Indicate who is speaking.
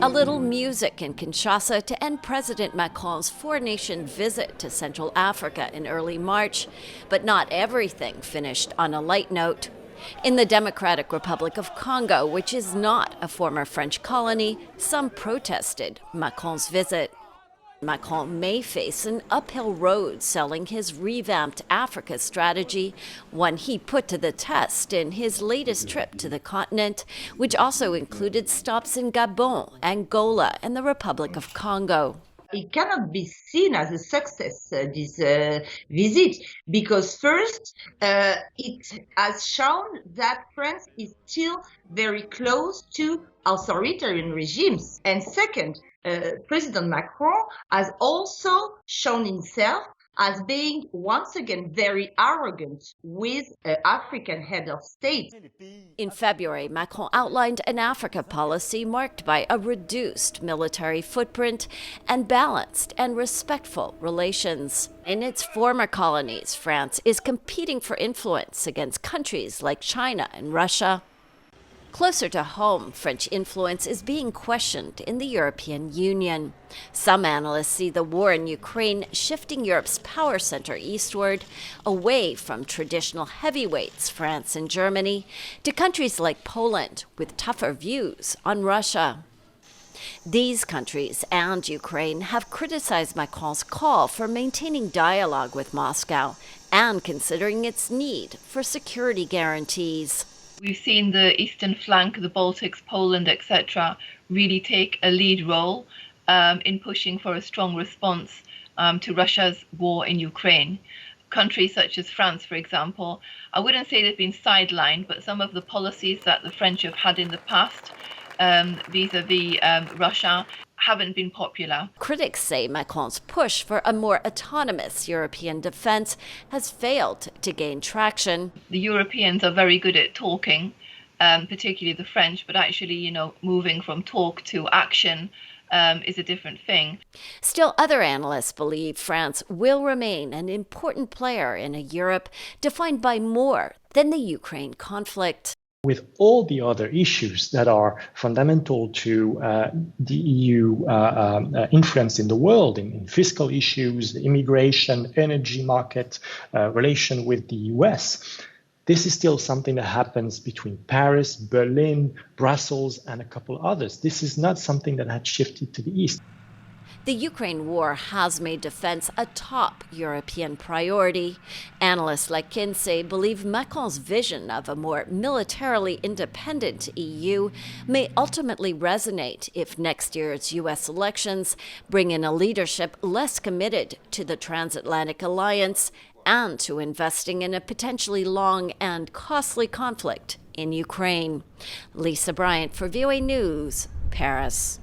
Speaker 1: A little music in Kinshasa to end President Macron's four-nation visit to Central Africa in early March. But not everything finished on a light note. In the Democratic Republic of Congo, which is not a former French colony, some protested Macron's visit. Macron may face an uphill road selling his revamped Africa strategy, one he put to the test in his latest trip to the continent, which also included stops in Gabon, Angola, and the Republic of Congo.
Speaker 2: It cannot be seen as a success, this visit, because first, it has shown that France is still very close to authoritarian regimes. And second, President Macron has also shown himself as being once again very arrogant with African head of state.
Speaker 1: In February, Macron outlined an Africa policy marked by a reduced military footprint and balanced and respectful relations. In its former colonies, France is competing for influence against countries like China and Russia. Closer to home, French influence is being questioned in the European Union. Some analysts see the war in Ukraine shifting Europe's power center eastward, away from traditional heavyweights, France and Germany, to countries like Poland with tougher views on Russia. These countries and Ukraine have criticized Macron's call for maintaining dialogue with Moscow and considering its need for security guarantees.
Speaker 3: We've seen the eastern flank, the Baltics, Poland, etc., really take a lead role in pushing for a strong response to Russia's war in Ukraine. Countries such as France, for example, I wouldn't say they've been sidelined, but some of the policies that the French have had in the past vis-a-vis Russia haven't been popular.
Speaker 1: Critics say Macron's push for a more autonomous European defense has failed to gain traction.
Speaker 3: The Europeans are very good at talking, particularly the French, but actually, moving from talk to action is a different thing.
Speaker 1: Still, other analysts believe France will remain an important player in a Europe defined by more than the Ukraine conflict.
Speaker 4: With all the other issues that are fundamental to the EU influence in the world, in fiscal issues, immigration, energy market, relation with the US, this is still something that happens between Paris, Berlin, Brussels, and a couple others. This is not something that had shifted to the east.
Speaker 1: The Ukraine war has made defense a top European priority. Analysts like Kinsey believe Macron's vision of a more militarily independent EU may ultimately resonate if next year's U.S. elections bring in a leadership less committed to the transatlantic alliance and to investing in a potentially long and costly conflict in Ukraine. Lisa Bryant for VOA News, Paris.